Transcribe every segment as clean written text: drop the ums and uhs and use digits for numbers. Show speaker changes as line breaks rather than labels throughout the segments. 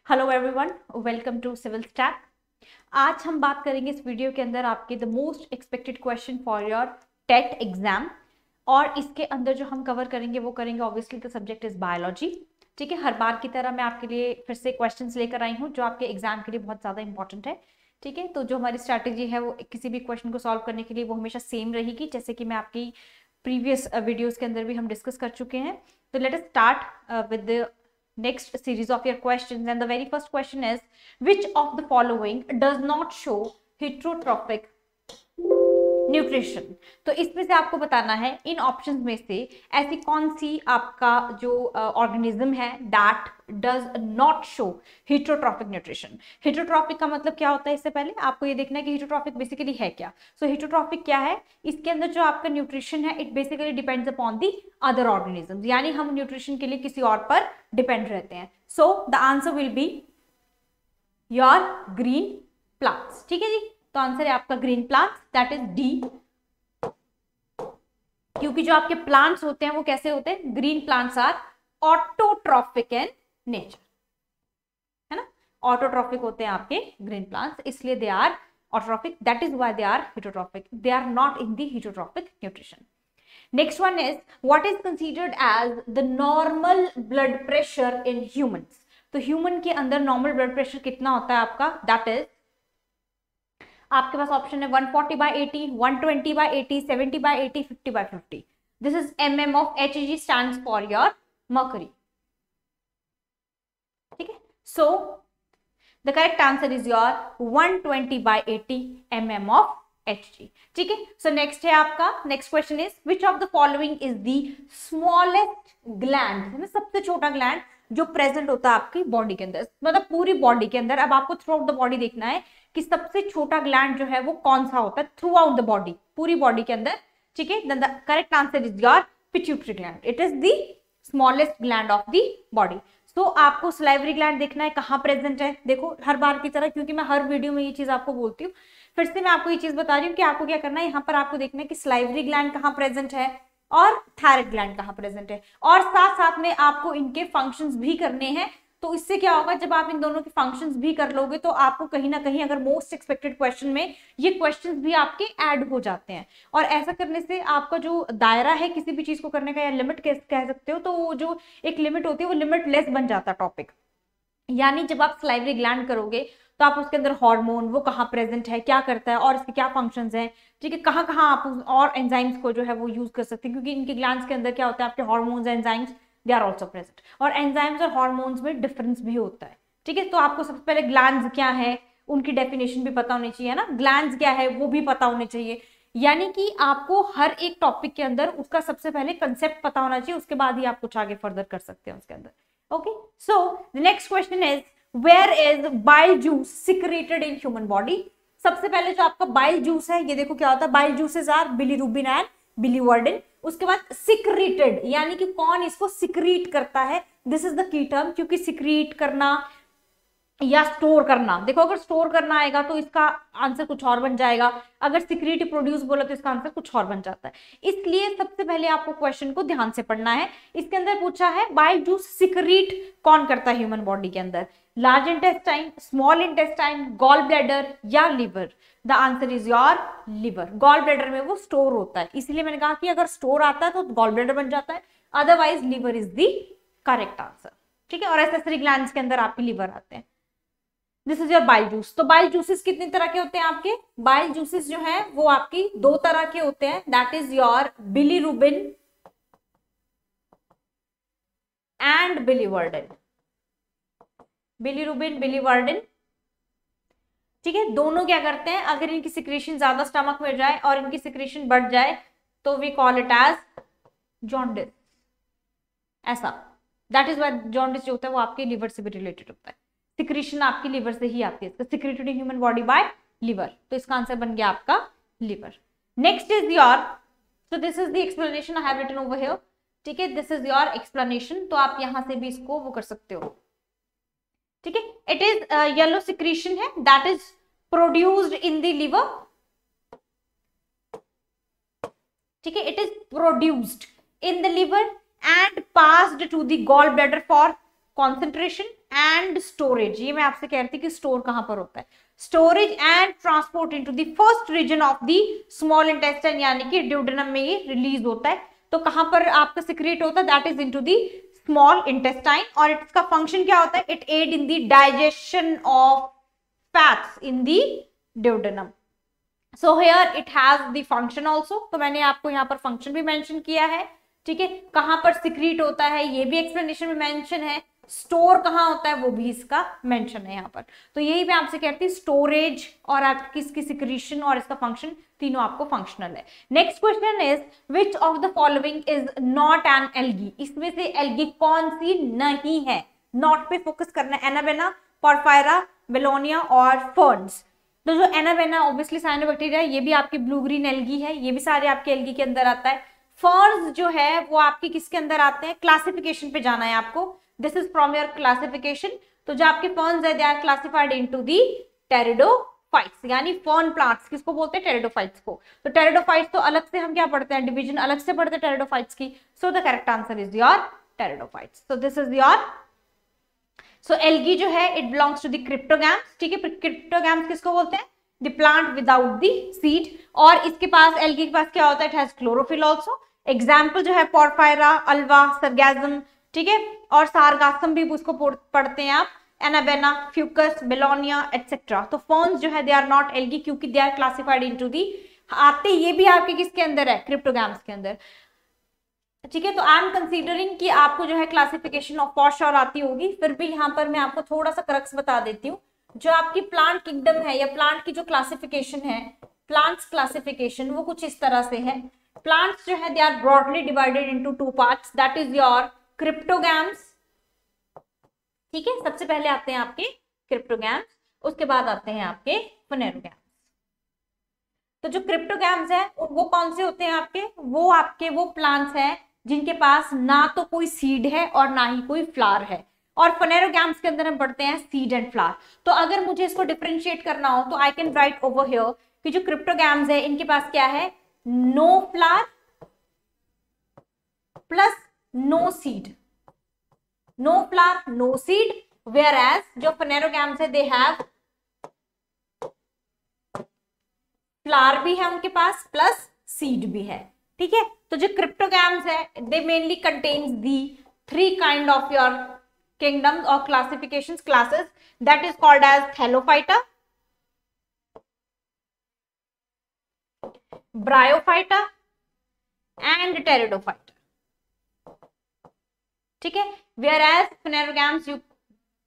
Hello everyone, welcome to civil stat. आज हम बात करेंगे इस वीडियो के अंदर आपके the most expected question for your TET exam. और इसके अंदर जो हम कवर करेंगे वो करेंगे obviously the subject is biology. ठीक है, हर बार की तरह मैं आपके लिए फिर से क्वेश्चंस लेकर आई हूँ जो आपके एग्जाम के लिए बहुत ज़्यादा इंपॉर्टेंट है। ठीक है, तो जो हमारी स्ट्रैटेजी है वो किसी भी क्वेश्चन को सॉल्व करने के लिए वो हमेशा सेम रहेगी, जैसे कि मैं आपकी प्रीवियस वीडियोज़ के अंदर भी हम डिस्कस कर चुके हैं। तो let us start with the next series of your questions, and the very first question is, which of the following does not show heterotrophic nutrition. तो इसमें से आपको बताना है इन ऑप्शंस में से ऐसी कौन सी आपका जो ऑर्गेनिज्म है that does not show heterotrophic nutrition. Heterotrophic का मतलब क्या होता है, इससे पहले आपको ये देखना है कि हेटरोट्रॉफिक बेसिकली है क्या। सो हेटरोट्रॉफिक क्या है, इसके अंदर जो आपका न्यूट्रिशन है it basically depends upon the other organism, यानी हम न्यूट्रिशन के लिए किसी और पर डिपेंड रहते हैं। So the answer will be your green plants. ठीक है जी, तो आंसर है आपका green plants, that is D. क्योंकि जो आपके प्लांट्स होते हैं वो कैसे होते हैं, green plants are autotrophic in nature, है ना। ऑटोट्रॉफिक होते हैं आपके ग्रीन प्लांट्स, इसलिए they are autotrophic, that is why they are heterotrophic, they are not in the heterotrophic nutrition. Next one is what is considered as the normal blood pressure in humans. तो human के अंदर normal blood pressure कितना होता है आपका, that is आपके पास option है 140/80, 120/80, 70/80, 50/50। This is mm of Hg stands for your mercury। ठीक है, so the correct answer is your 120/80 mm of Hg। ठीक है, सो नेक्स्ट है आपका next question is which of the following is the smallest gland, है ना, सबसे छोटा ग्लैंड जो प्रेजेंट होता है आपकी बॉडी के अंदर, मतलब पूरी बॉडी के अंदर। अब आपको थ्रू आउट द बॉडी देखना है कि सबसे छोटा ग्लैंड जो है वो कौन सा होता है थ्रू आउट द बॉडी, पूरी बॉडी के अंदर। ठीक है, then the correct answer is your pituitary gland, it is the smallest gland of the body. तो आपको सलाइवरी ग्लैंड देखना है कहाँ प्रेजेंट है। देखो हर बार की तरह, क्योंकि मैं हर वीडियो में ये चीज आपको बोलती हूँ, फिर से मैं आपको ये चीज बता रही हूँ कि आपको क्या करना है, यहाँ पर आपको देखना है कि सलाइवरी ग्लैंड कहाँ प्रेजेंट है और थायराइड ग्लैंड कहाँ प्रेजेंट है, और साथ साथ में आपको इनके फंक्शंस भी करने हैं। तो इससे क्या होगा, जब आप इन दोनों के फंक्शंस भी कर लोगे तो आपको कहीं ना कहीं अगर मोस्ट एक्सपेक्टेड क्वेश्चन में ये क्वेश्चंस भी आपके ऐड हो जाते हैं। और ऐसा करने से आपका जो दायरा है किसी भी चीज को करने का, या लिमिट कह सकते हो, तो वो जो एक लिमिट होती है वो लिमिटलेस बन जाता है टॉपिक। यानी जब आप सलाइवरी ग्लैंड करोगे तो आप उसके अंदर हार्मोन वो कहाँ प्रेजेंट है, क्या करता है और इसके क्या फंक्शंस हैं, ठीक है, कहाँ कहाँ आप और एंजाइम्स को जो है वो यूज कर सकते हैं, क्योंकि इनके ग्लैंड्स के अंदर क्या होता है, आपके hormones enzymes they are also present. और एंजाइम्स और हार्मोन्स में डिफरेंस भी होता है। ठीक है, तो आपको सबसे पहले ग्लैंड्स क्या है उनकी डेफिनेशन भी पता होनी चाहिए, ना, ग्लैंड्स क्या है वो भी पता होने चाहिए। यानी कि आपको हर एक टॉपिक के अंदर उसका सबसे पहले कंसेप्ट पता होना चाहिए, उसके बाद ही आप कुछ आगे फर्दर कर सकते हैं उसके अंदर। Okay, so the next question is where is bile juice secreted in human body. सबसे पहले जो आपका बाइल जूस है, ये देखो क्या होता है, bile juices are bilirubin and biliverdin. उसके बाद सिक्रेटेड, यानी कि कौन इसको सिक्रीट करता है, this is the key term, क्योंकि सिक्रीट करना या स्टोर करना, देखो अगर स्टोर करना आएगा तो इसका आंसर कुछ और बन जाएगा, अगर सिक्रीट प्रोड्यूस बोला तो इसका आंसर कुछ और बन जाता है। इसलिए सबसे पहले आपको क्वेश्चन को ध्यान से पढ़ना है। इसके अंदर पूछा है बाइल जूस सिक्रीट कौन करता है ह्यूमन बॉडी के अंदर, large intestine, small intestine, gall bladder या liver. The answer is your liver. Gall bladder में वो स्टोर होता है, इसीलिए मैंने कहा कि अगर स्टोर आता है तो गॉल ब्लैडर बन जाता है, otherwise liver is the correct answer. ठीक है, और एसेसरी ग्लैंड्स के अंदर आपके लिवर आते हैं। This is your bile juice. तो बाइल जूसेस कितने तरह के होते हैं आपके, बाइल जूसेस जो हैं वो आपकी दो तरह के होते हैं, that is your bilirubin and biliverdin. Bilirubin biliverdin, ठीक है, दोनों क्या करते हैं, अगर इनकी सिक्रेशन ज्यादा स्टमक में जाए और इनकी सिक्रेशन बढ़ जाए तो we call it as jaundice, ऐसा। दैट इज व्हाई जॉन्डिस जो होता है वो आपके लिवर से भी रिलेटेड होता है, सिक्रेशन आपकी लिवर से ही आती है, secreted in human body by liver. तो इसका आंसर बन गया आपका liver. Next is your, so this is the explanation I have written over here. ठीक है, दिस इज योर एक्सप्लेनेशन, तो आप यहां से भी इसको वो कर सकते हो। ठीक है, इट इज येलो सिक्रेशन है that is produced in the liver. ठीक है, it is produced in the liver and passed to the gallbladder for concentration, and storage, ये मैं आपसे कह रही थी कि स्टोर कहां पर होता है, storage and transport into the first region of the small intestine, यानी कि ड्यूडेनम में ये रिलीज होता है। तो कहां पर आपका सिक्रेट होता है, that is into the small intestine, और इसका फंक्शन क्या होता है, it aid in the digestion of fats in the duodenum. So here it has the function also, तो मैंने आपको यहाँ पर फंक्शन भी मेंशन किया है, ठीक है। कहां पर सिक्रीट होता है ये भी एक्सप्लेनेशन में मेंशन है, स्टोर कहां होता है वो भी इसका मेंशन है यहाँ पर। तो यही मैं आपसे कहती हूँ, स्टोरेज और आपकी इसकी सिक्रीशन और इसका फंक्शन तीनों आपको फंक्शनल है। Next question is which of the following is not an algae, इसमें से एल्गी कौन सी नहीं है, नॉट पे फोकस करना है, एनाबेना, पोरफायरा, बेलोनिया और फर्न्स। तो जो एनाबेना ऑब्वियसली साइनोबैक्टीरिया, ये भी आपकी ब्लू ग्रीन एल्गी है, ये भी सारे आपके एल्गी के अंदर आता है। फर्न्स जो है वो आपकी किसके अंदर आते हैं, क्लासिफिकेशन पे जाना है आपको, this is from your classification. तो जो आपके फर्न्स है they are classified into the pteridophytes, यानी फर्न प्लांट्स किसको बोलते हैं, टेरिडोफाइट्स को। तो टेरिडोफाइट्स तो अलग से हम क्या पढ़ते हैं, डिवीजन अलग से पढ़ते हैं टेरिडोफाइट्स की। So the correct answer is your pteridophytes. So this is your, so algae जो है it belongs to the cryptogams, ठीक है। क्रिप्टोगैम्स किसको बोलते हैं, the plant without the seed, और इसके पास एल्गी के पास क्या होता है, it has chlorophyll also. Example जो है पोरफायरा, अल्वा, सरगैजम, ठीक है, और सारगासम भी उसको पढ़ते हैं आप, एनाबेना, फ्यूकस, बेलोनिया एटसेट्रा। तो फर्न्स जो है दे आर नॉट एल्गी क्योंकि they are classified into the, आते ये भी आपके किसके अंदर है, क्रिप्टोगैम्स के अंदर, ठीक है। तो आई एम कंसीडरिंग कि आपको जो है क्लासिफिकेशन ऑफ फॉर श्योर आती होगी, फिर भी यहाँ पर मैं आपको थोड़ा सा क्रक्स बता देती हूँ। जो आपकी प्लांट किंगडम है या प्लांट की जो क्लासिफिकेशन है, प्लांट्स क्लासिफिकेशन, वो कुछ इस तरह से है। प्लांट्स जो है they are broadly divided into two parts, that is your cryptogams, ठीक है। सबसे पहले आते हैं आपके क्रिप्टोगैम्स, उसके बाद आते हैं आपके फनेरोगैम्स। तो जो क्रिप्टोगैम्स है वो कौन से होते हैं आपके वो प्लांट्स हैं जिनके पास ना तो कोई सीड है और ना ही कोई फ्लावर है, और फनेरोगैम्स के अंदर हम पढ़ते हैं सीड एंड फ्लावर। तो अगर मुझे इसको डिफरेंशिएट करना हो तो I can write over here कि जो क्रिप्टोगैम्स है इनके पास क्या है, no flower plus no seed, no flower no seed, whereas जो फनेरोगैम्स है दे हैव फ्लावर भी है उनके पास प्लस सीड भी है, ठीक है। तो जो क्रिप्टोगैम्स है दे mainly contains the three kind of your kingdoms or classifications classes, that is called as Thallophyta, Bryophyta and Pteridophyta, ठीक है। whereas Phanerogams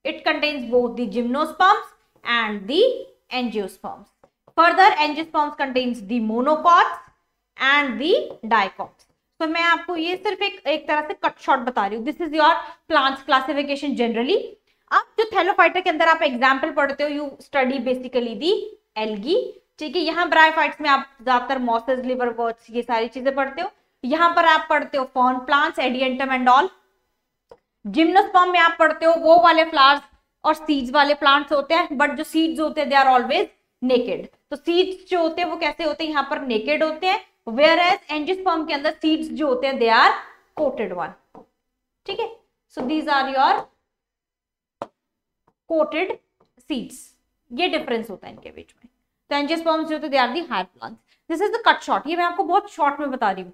it contains both the gymnosperms and the angiosperms. Further, angiosperms contains the monocots and the dicots. तो मैं आपको ये सिर्फ एक तरह से कट शॉट बता रही हूँ, this is your plants classification generally. अब जो थैलोफाइटा के अंदर आप एग्जाम्पल पढ़ते हो, you study basically the algae, ठीक है। यहाँ ब्रायोफाइट्स में आप ज्यादातर मॉसेस, लिवरवर्ट्स, ये सारी चीजें पढ़ते हो। यहाँ पर आप पढ़ते हो fern plants, Adiantum and all. Gymnosperm में आप पढ़ते हो वो वाले फ्लावर्स और सीड्स वाले प्लांट्स होते हैं, बट जो सीड्स होते हैं दे आर ऑलवेज नेकेड। तो सीड्स जो होते हैं वो कैसे होते हैं, यहाँ पर नेकेड होते हैं, whereas एंजियोस्पर्म के अंदर सीड्स जो होते हैं दे आर कोटेड वन, ठीक है। So these are your coated seeds, ये डिफरेंस होता है इनके बीच में। तो एंजियोस्पर्म्स जो होते हैं they are the higher plants. This is the cut shot, ये मैं आपको बहुत शॉर्ट में बता रही हूँ।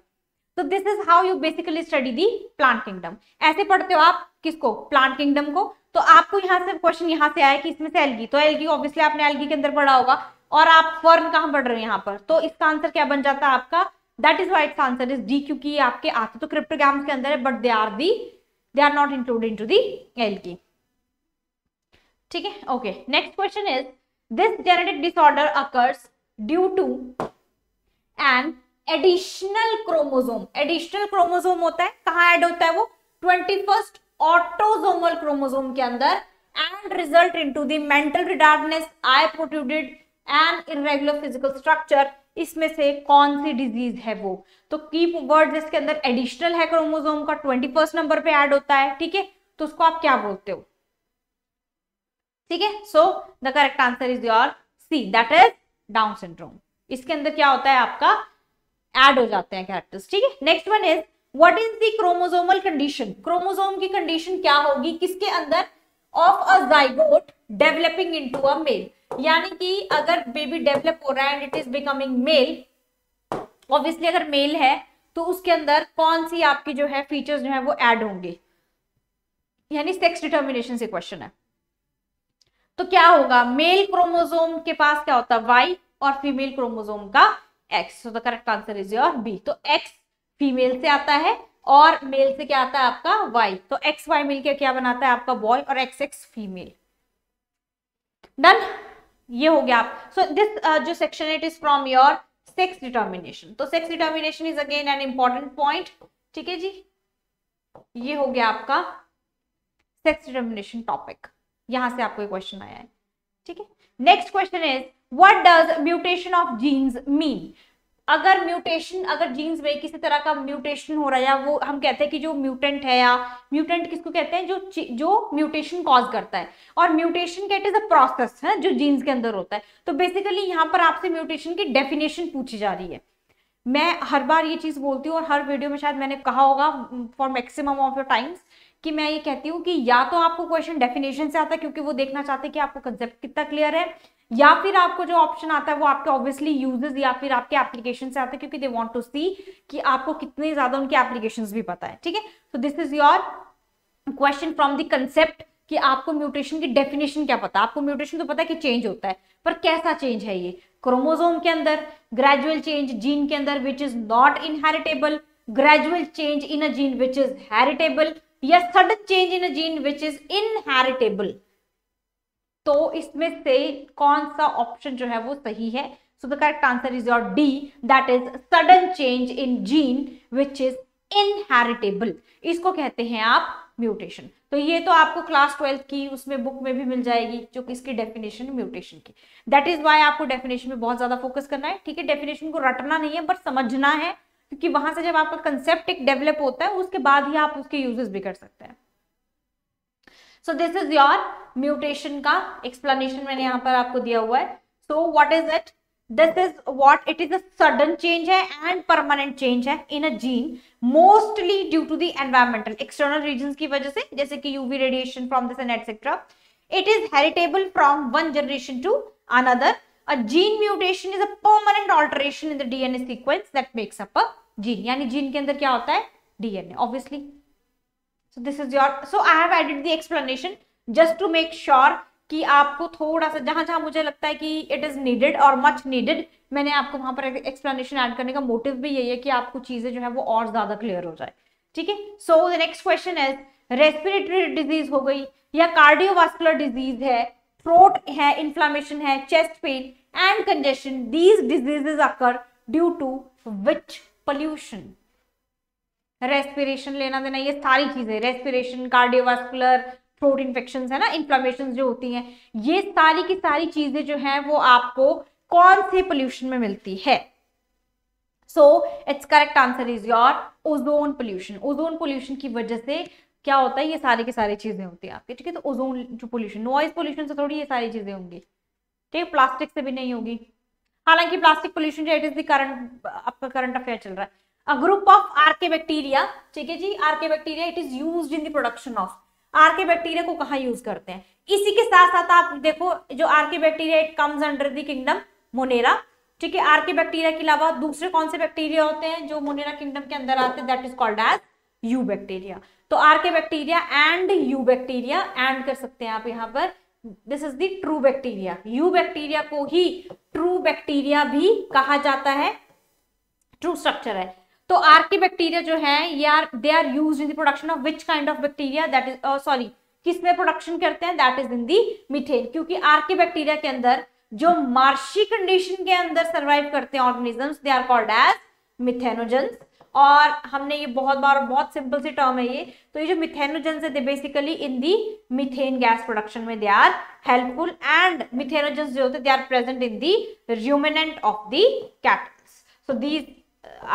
तो this is how you basically study the plant kingdom. ऐसे पढ़ते हो आप किसको, प्लांट किंगडम को। तो आपको यहाँ से क्वेश्चन यहाँ से आया कि इसमें से एल्गी, तो एल्गी ऑब्वियसली आपने एल्गी के अंदर पढ़ा होगा, और आप फर्न कहां पढ़ रहे हैं यहाँ पर, तो इसका आंसर क्या बन जाता है आपका, that is right answer is D, क्योंकि ये आपके आते तो क्रिप्टोगैम्स के अंदर है but they are not included into the algae, ठीक है। Okay, next question is this genetic disorder occurs due to an additional chromosome. Additional chromosome होता है, कहां ऐड होता है वो, 21st ऑटोसोमल क्रोमोसोम के अंदर, and result into the mental retardedness, eye protruded and irregular physical structure। इसमें से कौन सी डिजीज है वो, तो की वर्ड इसके अंदर एडिशनल है क्रोमोसोम का, 21st नंबर पे ऐड होता है, ठीक है। तो उसको आप क्या बोलते हो, ठीक है। So the correct answer is your C, that is Down syndrome. इसके अंदर क्या होता है आपका, ऐड हो जाते हैं कैरेक्टर्स, ठीक है। Next one is what is the chromosomal condition. Chromosome की कंडीशन क्या होगी, किसके अंदर, of a zygote developing into a male, यानी कि अगर बेबी डेवलप हो रहा है and it is becoming male, obviously अगर मेल है तो उसके अंदर कौन सी आपकी जो है फीचर्स जो है वो ऐड होंगे, यानी सेक्स डिटर्मिनेशन से क्वेश्चन है। तो क्या होगा, मेल क्रोमोसोम के पास क्या होता है वाई और फीमेल क्रोमोसोम का X, so the correct answer is your B. तो एक्स फीमेल से आता है और मेल से क्या आता है आपका वाई, तो एक्स वाई मिलकर क्या बनाता है आपका बॉय और एक्स एक्स फीमेल। डन, ये हो गया आप। सो दिस जो section it is from your sex determination. तो sex determination is again an important point, ठीक है जी, ये हो गया आपका सेक्स डिटर्मिनेशन टॉपिक, यहां से आपको एक क्वेश्चन आया है, ठीक है। Next question is what does mutation of genes mean. अगर म्यूटेशन, अगर जीन्स में किसी तरह का म्यूटेशन हो रहा है, या वो हम कहते हैं कि जो म्यूटेंट है, या म्यूटेंट किसको कहते हैं, जो म्यूटेशन कॉज करता है, और mutation it is a process है जो जीन्स के अंदर होता है। तो बेसिकली यहाँ पर आपसे म्यूटेशन की डेफिनेशन पूछी जा रही है। मैं हर बार ये चीज बोलती हूँ और हर वीडियो में शायद मैंने कहा होगा for maximum of your time's, कि मैं ये कहती हूँ कि या तो आपको क्वेश्चन डेफिनेशन से आता है क्योंकि वो देखना चाहते हैं कि आपको कंसेप्ट कितना क्लियर है, या फिर आपको जो ऑप्शन आता है वो आपके ऑब्वियसली यूजेस या फिर आपके एप्लीकेशन से आता है, क्योंकि दे वांट टू सी कि आपको कितने ज्यादा उनके एप्लीकेशंस भी पता है, ठीक है। तो this is your question from the concept कि आपको म्यूटेशन की डेफिनेशन क्या पता है। आपको म्यूटेशन तो पता है कि चेंज होता है, पर कैसा चेंज है ये, क्रोमोसोम के अंदर, ग्रेजुअल चेंज जीन के अंदर which is not inheritable, gradual change in a gene which is heritable, या sudden change in a gene which is inheritable. तो इसमें से कौन सा ऑप्शन जो है वो सही है, so the correct answer is your D, that is sudden change in gene which is inheritable, इसको कहते हैं आप म्यूटेशन। तो ये तो आपको क्लास 12 की उसमें बुक में भी मिल जाएगी, जो कि इसकी डेफिनेशन म्यूटेशन की। दैट इज वाई आपको डेफिनेशन में बहुत ज्यादा फोकस करना है, ठीक है। डेफिनेशन को रटना नहीं है बट समझना है, क्योंकि वहां से जब आपका कंसेप्ट एक डेवलप होता है उसके बाद ही आप उसके यूजेस भी कर सकते हैं। So this is your mutation का एक्सप्लेनेशन मैंने यहाँ पर आपको दिया हुआ है। So what is it, this is what it is a sudden change है एंड परमानेंट चेंज है in a gene, mostly due to the environmental external reasons की वजह से, जैसे कि UV radiation from this and etcetera. It is heritable from one generation to another. A gene mutation is a permanent alteration in the DNA sequence that makes up a gene. यानी gene के अंदर क्या होता है, DNA obviously. So this is your, so I have added the explanation just to make sure कि आपको थोड़ा सा जहां जहां मुझे लगता है कि it is needed और much needed, मैंने आपको वहां पर explanation ऐड करने का मोटिव भी यही है कि आपको चीजें जो है वो और ज्यादा क्लियर हो जाए, ठीक है। So the next question is respiratory disease हो गई या कार्डियोवास्कुलर डिजीज है, थ्रोट है, इन्फ्लामेशन है, chest pain and congestion, these diseases occur due to which pollution. Respiration लेना देना, ये सारी चीजें, रेस्पिरेशन, कार्डियोवास्कुलर, थ्रोट इन्फेक्शन है ना, इन्फ्लामेशन जो होती हैं, ये सारी की सारी चीजें जो है वो आपको कौन से पोल्यूशन में मिलती है। So it's correct answer is your ozone pollution. Ozone pollution की वजह से क्या होता है, ये सारी की सारी चीजें होती हैं आपकी, ठीक है। तो ओजोन जो पोल्यूशन, नॉइज पोल्यूशन से थोड़ी ये सारी चीजें होंगी, ठीक है, प्लास्टिक से भी नहीं होगी। हालांकि प्लास्टिक पोल्यूशन जो इट इज द करंट, आपका करंट अफेयर चल रहा है। A group of archaebacteria, ठीक है जी, archaebacteria it is used in the production of, archaebacteria को कहाँ यूज करते हैं। इसी के साथ साथ आप देखो जो archaebacteria it comes under the kingdom Monera, ठीक है। आर्के बैक्टीरिया के अलावा दूसरे कौन से बैक्टीरिया होते हैं जो मोनेरा किंगडम के अंदर आते हैं, that is called as eubacteria. तो archaebacteria and eubacteria and कर सकते हैं आप यहाँ पर, this is the true bacteria. Eubacteria को ही ट्रू बैक्टीरिया भी कहा जाता है, ट्रू स्ट्रक्चर है। तो आर्के बैक्टीरिया जो है they are used in the production of which kind of bacteria, that is sorry किसमें प्रोडक्शन करते हैं, that is in the methane. क्योंकि आर्के बैक्टीरिया के अंदर जो मार्शी कंडीशन के अंदर सर्वाइव करते हैं organisms, they are called as methanogens. और हमने ये बहुत बार, बहुत सिंपल सी टर्म है ये, तो ये जो मिथेनोजेंस है they basically in the methane gas production में they are helpful, and methanogens जो होते हैं they are present in the ruminant of the cattles. So these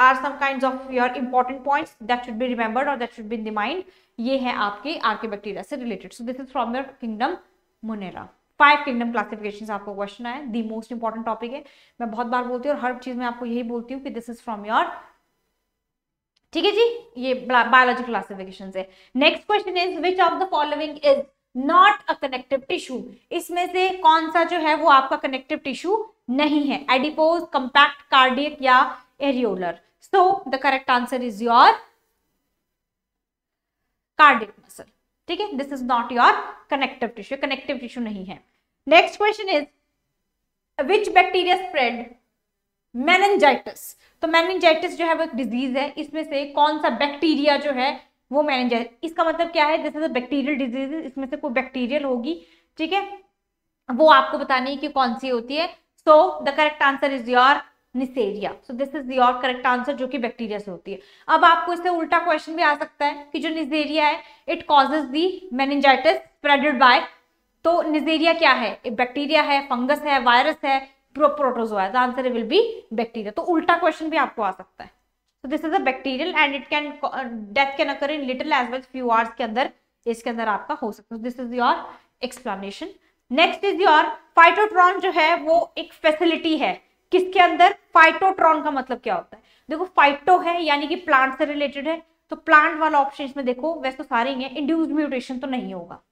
are some kinds of your important points that should be remembered or that should be in the mind. ये है आपके आर्के bacteria से related. So this is from your kingdom Monera. 5 kingdom classifications आपको question आए, the most important topic है, मैं बहुत बार बोलती हूँ और हर चीज में आपको यही बोलती हूँ कि दिस इज फ्रॉम योर, ठीक है जी, ये बायोलॉजी क्लासिफिकेशन है। Next question is which of the following is not a connective tissue, इसमें से कौन सा जो है वो आपका कनेक्टिव टिश्यू नहीं है, एडिपोज, कंपैक्ट, कार्डियक या areolar. So the correct answer is your cardiac muscle, ठीक है, this is not your connective tissue, connective tissue नहीं है। Next question is which bacteria spread meningitis, तो मेनिंजाइटिस जो है वो एक डिजीज है, इसमें से कौन सा बैक्टीरिया जो है वो मेनिंजाइटिस, इसका मतलब क्या है, जैसे बैक्टीरियल डिजीज, इसमें से कोई बैक्टीरियल होगी, ठीक है, वो आपको बतानी है कि कौन सी होती है। So the correct answer is your Neisseria, so this is your correct answer, जो कि बैक्टीरिया से होती है। अब आपको इससे उल्टा क्वेश्चन भी आ सकता है कि जो निसेरिया है it causes the meningitis spreaded by, तो निसेरिया क्या है, बैक्टीरिया है, फंगस है, वायरस है, protozoa, the answer will be bacteria. तो उल्टा क्वेश्चन भी आपको आ सकता है। So this is a bacterial and it can death can occur in little as well few hours के अंदर, इसके अंदर आपका हो सकता है। This is your explanation. Next is your phytotron, जो है वो एक फैसिलिटी है किसके अंदर, फाइटोट्रॉन का मतलब क्या होता है, देखो फाइटो है यानी कि प्लांट से रिलेटेड है, तो प्लांट वाला ऑप्शन इसमें देखो वैसे तो सारे ही है, इंड्यूस्ड म्यूटेशन तो नहीं होगा,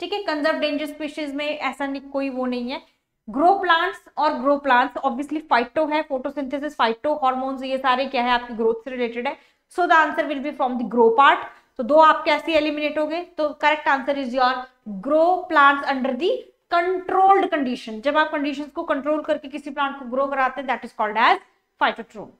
ठीक है, कंजर्व डेंजर स्पीशीज में ऐसा नहीं, कोई वो नहीं है। ग्रो प्लांट्स और ग्रो प्लांट्स ऑब्वियसली फाइटो है, फोटोसिंथेसिस, फाइटो हार्मोन्स, ये सारे क्या है आपकी ग्रोथ से रिलेटेड है। So the answer will B from the grow part. तो दो आप कैसे एलिमिनेट हो गए, तो correct answer is your grow plants under the controlled condition, जब आप कंडीशंस को कंट्रोल करके किसी प्लांट को ग्रो कराते हैं, that is called as phytotron.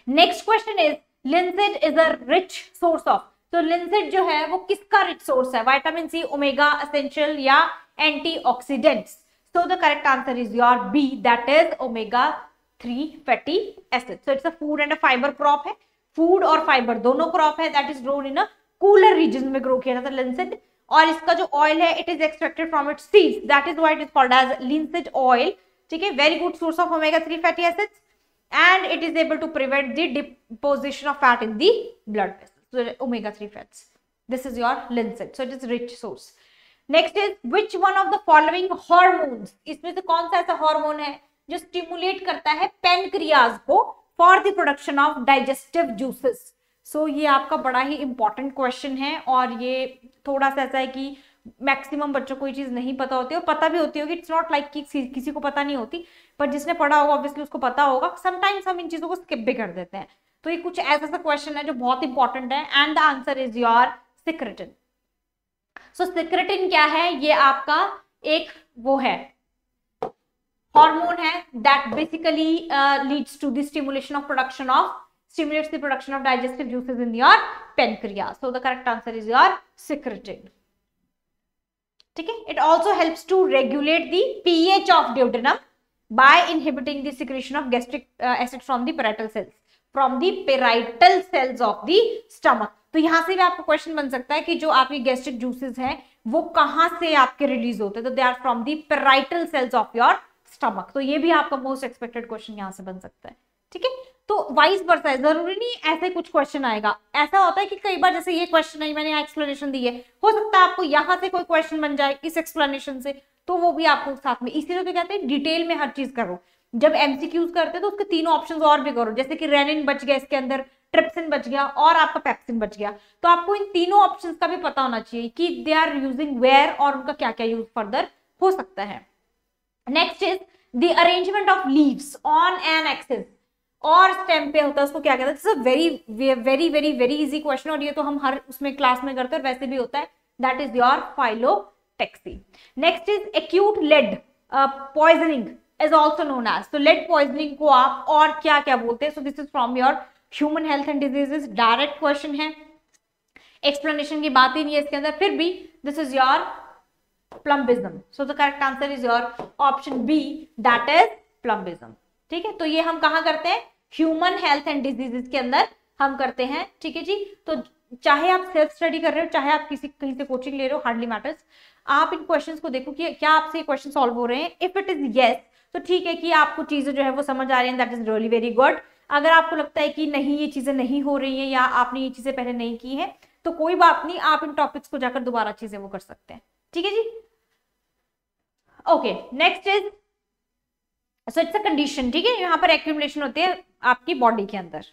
Next question is linseed is a rich source of, तो लिंसेड जो है वो किसका रिच सोर्स है, विटामिन सी, ओमेगा एसेंशियल या antioxidants. So the correct answer is your B, that is omega-3 fatty acids. So it's a food and a fiber crop है, food और fiber दोनों crop है, that is grown in a cooler region में grow किया जाता है linseed, और इसका जो oil है it is extracted from its seeds, that is why it is called as linseed oil, ठीक है, very good source of omega-3 fatty acids and it is able to prevent the deposition of fat in the blood vessels. So omega-3 fats, this is your linseed, so it is rich source. Next is which one of the following hormones, इसमें से कौन सा ऐसा hormone है जो stimulate करता है pancreas को for the production of digestive juices. So ये आपका बड़ा ही इंपॉर्टेंट क्वेश्चन है और ये थोड़ा सा ऐसा है कि मैक्सिमम बच्चों को ये चीज नहीं पता होती है, और पता भी होती होगी, इट्स नॉट लाइक कि किसी को पता नहीं होती, पर जिसने पढ़ा होगा ऑब्वियसली उसको पता होगा। समटाइम्स हम इन चीजों को स्किप भी कर देते हैं, तो ये कुछ ऐसा सा क्वेश्चन है जो बहुत इंपॉर्टेंट है and the answer is your secretin. So secretin क्या है, ये आपका एक वो है हार्मोन है that basically leads to the stimulation of production of, stimulates the production of digestive juices in your pancreas. So the correct answer is your secretin. ठीक है, it also helps to regulate the pH of duodenum by inhibiting the secretion of gastric acid from the parietal cells of the stomach. तो यहां से भी आपको question बन सकता है कि जो आपके गैस्ट्रिक जूसेस हैं वो कहां से आपके रिलीज होते हैं, तो they are from the parietal cells of your stomach. तो ये भी आपका मोस्ट एक्सपेक्टेड क्वेश्चन यहां से बन सकता है, ठीक है। तो वाइस वर्सा है, जरूरी नहीं ऐसे कुछ क्वेश्चन आएगा, ऐसा होता है कि कई बार जैसे ये क्वेश्चन नहीं, मैंने एक्सप्लेनेशन दी है, हो सकता है आपको यहाँ से कोई क्वेश्चन बन जाए इस एक्सप्लेनेशन से, तो वो भी आपको साथ में, इसीलिए तो कहते हैं डिटेल में हर चीज करो। जब एमसीक्यूज करते हैं तो उसके तीनों ऑप्शंस और भी करो, जैसे कि रेनिन बच गया इसके अंदर, ट्रिप्सिन बच गया और आपका पेप्सिन बच गया, तो आपको इन तीनों ऑप्शंस का भी पता होना चाहिए कि दे आर यूजिंग वेयर और उनका क्या क्या यूज फर्दर हो सकता है। Next is the arrangement of leaves on an axis, और स्टेम पे होता है, उसको क्या कहते हैं, this is very very very very easy question, और ये तो हम हर उसमें क्लास में करते हैं और वैसे भी होता है, that is your phyllotaxy. Next is acute lead poisoning is also known as, तो लेड पॉइजनिंग को आप और क्या क्या बोलते हैं, so this is from your human health and diseases, direct question है, एक्सप्लेनेशन की बात ही नहीं है इसके अंदर, फिर भी this is your plumbism. So the correct answer is your option B, that is plumbism, ठीक है। तो ये हम कहाँ करते हैं, ह्यूमन हेल्थ एंड डिजीजेस के अंदर हम करते हैं, ठीक है जी। तो चाहे आप सेल्फ स्टडी कर रहे हो, चाहे आप कहीं से कोचिंग ले रहे हो, हार्डली मैटर्स, आप इन क्वेश्चंस को देखो कि क्या आपसे ये क्वेश्चन सॉल्व हो रहे हैं। इफ इट इज यस, तो ठीक है कि आपको चीजें जो है वो समझ आ रही हैं, that is really very good. अगर आपको लगता है कि नहीं ये चीजें नहीं हो रही हैं या आपने ये चीजें पहले नहीं की है, तो कोई बात नहीं, आप इन टॉपिक्स को जाकर दोबारा चीजें वो कर सकते हैं, ठीक है जी। Okay, next is, so it's a condition, ठीक है, यहाँ पर एक्यूमुलेशन होती है आपकी बॉडी के अंदर।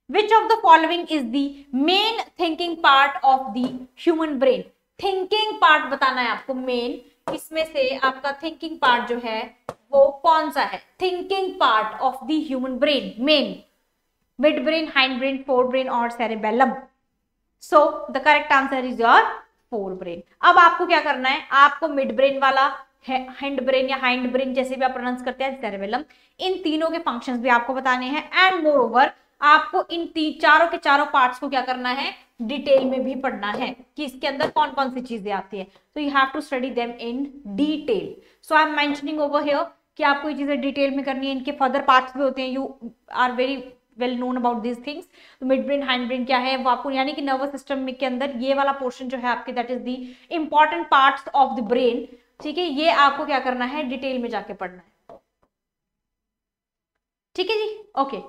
विच of the following is the main thinking part of the human brain, thinking part बताना है आपको मेन, इसमें से आपका थिंकिंग पार्ट जो है वो कौन सा है? Thinking part of the human brain, main mid brain, hind brain, forebrain और cerebellum. So the correct answer is your forebrain. अब आपको क्या करना है, आपको मिड ब्रेन वाला, हैंड ब्रेन या हाइंड ब्रेन जैसे भी आप प्रोनाउंस करते हैं, सेरेबेलम, इन तीनों के फंक्शंस भी आपको बताने हैं। एंड मोर ओवर आपको इन चारों के चारों पार्ट्स को क्या करना है, डिटेल में भी पढ़ना है कि इसके अंदर कौन कौन सी चीजें आती है। तो you have to study them in detail. So I am mentioning over here कि आपको ये चीजें डिटेल में करनी है। इनके फर्दर पार्ट्स भी होते हैं, you are very well known about this things. तो मिड ब्रेन, हाइंड ब्रेन क्या है वो आपको, यानी कि नर्वस सिस्टम के अंदर ये वाला पोर्शन जो है आपके, that is the important parts of the brain. ठीक है, ये आपको क्या करना है, डिटेल में जाके पढ़ना है। ठीक है जी, okay.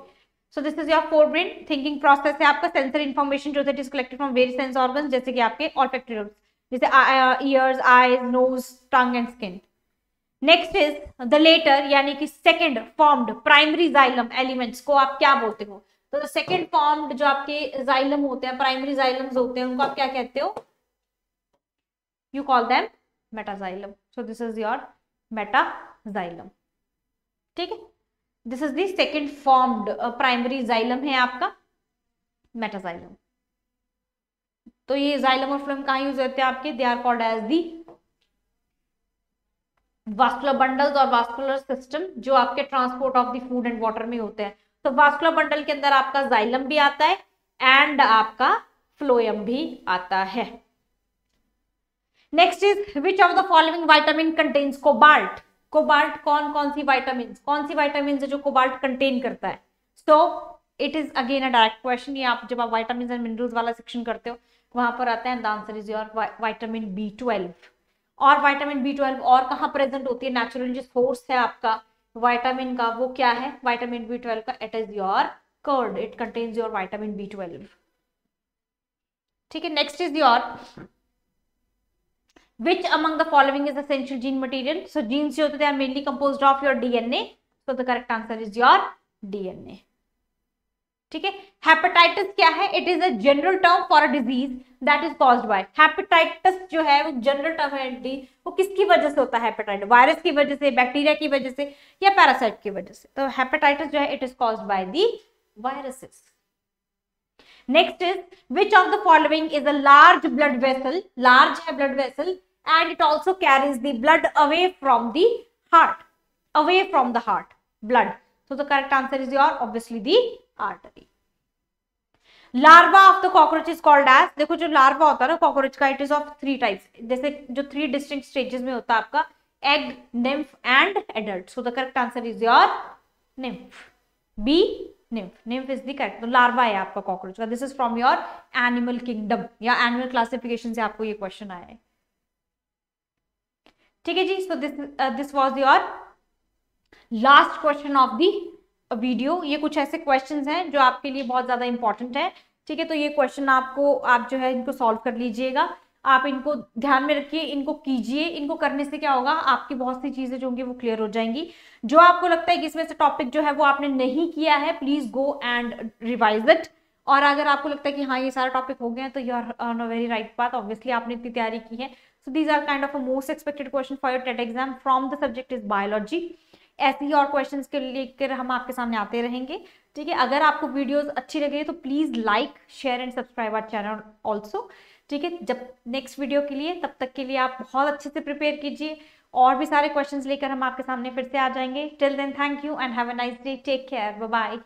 So this is your forebrain. Thinking process है आपका, सेंसरी इंफॉर्मेशन जो है collected from various sense organs, जैसे कि आपके ऑल्फैक्टरी नर्व्स, जैसे ears, eyes, nose, tongue and skin. Next is the latter, यानी कि second formed primary xylem elements को आप क्या बोलते हो? तो सेकंड फॉर्म्ड जो आपके जाइलम होते हैं, प्राइमरी जाइलम्स होते हैं, उनको आप क्या कहते हो? You call them metaxylem. So this is your metaxylem. ठीक है, this is the second formed primary xylem है आपका मेटाजाइलम। तो ये जाइलम और फ्लोएम कहाँ यूज होते हैं आपके? They are called as the vascular bundles और वास्कुलर सिस्टम, जो आपके transport of the food and water में होते हैं। तो वास्कुलर बंडल के अंदर आपका जाइलम भी आता है एंड आपका फ्लोएम भी आता है। Next is which of the following vitamin contains cobalt? Cobalt कौन सी विटामिन है जो कोबाल्ट कंटेन करता है? So it is again a direct question. ये आप जब आप विटामिन एंड मिनरल्स वाला सेक्शन करते हो वहां पर आता है, the answer is your vitamin B12। और विटामिन B12 और कहाँ प्रेजेंट होती है? नेचुरल जो सोर्स है आपका विटामिन का वो क्या है? विटामिन B12 का, it is your curd, it contains your vitamin B12। ठीक है, next is your which among the following is essential gene material? So genes जो होते हैं they are mainly composed of your DNA, so the correct answer is your DNA। ठीक है, hepatitis क्या है? It is a general term for a disease that is caused bye, hepatitis जो है वो जनरल टर्म है, वो किसकी वजह से होता है? हेपेटाइटिस वायरस की वजह से, बैक्टीरिया की वजह से या पैरासाइट की वजह से? तो हेपेटाइटिस जो है it is caused by the viruses. Next is which of the following is a large blood vessel? Large है blood vessel and it also carries the blood away from the heart, away from the heart blood. So the correct answer is your obviously the artery. Larva of the cockroach is called as, देखो जो larva होता है ना cockroach का, it is of 3 types, जैसे जो 3 distinct stages में होता है आपका, egg, nymph and adult. So the correct answer is your nymph, B nymph is the correct. तो लार्वा है आपका कॉकरोच का। This is from your animal kingdom या एनिमल क्लासिफिकेशन से आपको ये क्वेश्चन आया है। ठीक है जी, so this was your last question of the video. ये कुछ ऐसे क्वेश्चंस हैं जो आपके लिए बहुत ज्यादा इंपॉर्टेंट है। ठीक है, तो ये क्वेश्चन आपको, आप जो है इनको सॉल्व कर लीजिएगा, आप इनको ध्यान में रखिए, इनको कीजिए। इनको करने से क्या होगा, आपकी बहुत सी चीजें जो होंगी वो क्लियर हो जाएंगी। जो आपको लगता है कि इसमें से टॉपिक जो है वो आपने नहीं किया है, please go and revise it. और अगर आपको लगता है कि हाँ ये सारा टॉपिक हो गया, तो you are on a very right path, obviously आपने इतनी तैयारी की है। So these are kind of a most expected question for your TET exam from the subject is biology. ऐसे ही और क्वेश्चंस के लेकर हम आपके सामने आते रहेंगे। ठीक है, अगर आपको वीडियोस अच्छी लगे तो please like, share and subscribe our channel also. ठीक है, जब नेक्स्ट वीडियो के लिए, तब तक के लिए आप बहुत अच्छे से प्रिपेयर कीजिए, और भी सारे क्वेश्चंस लेकर हम आपके सामने फिर से आ जाएंगे। Till then thank you and have a nice day, take care, bye bye.